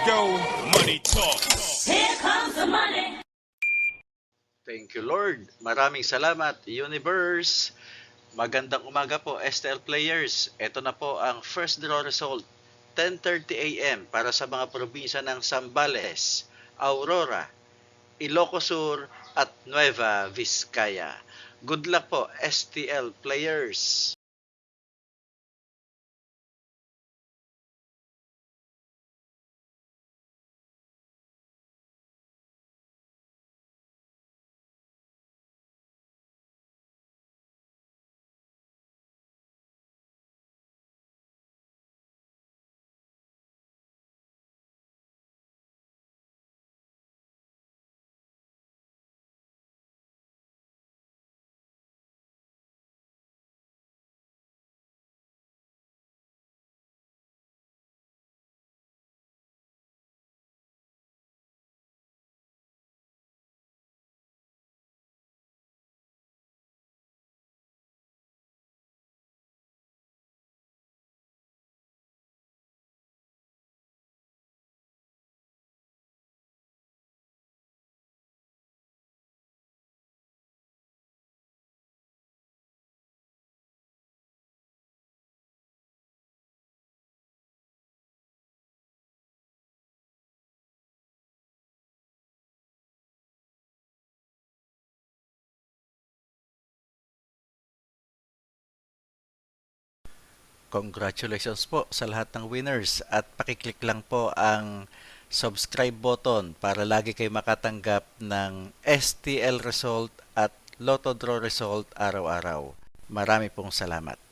go, money talk. Here comes the money. Thank you, Lord. Maraming salamat, Universe. Magandang umaga po, STL players. Ito na po ang first draw result, 10:30 a.m. para sa mga probinsya ng Zambales, Aurora, Ilocos Sur at Nueva Vizcaya. Good luck po, STL players. Congratulations po sa lahat ng winners at pakiclick lang po ang subscribe button para lagi kayo makatanggap ng STL result at Lotto Draw result araw-araw. Marami pong salamat.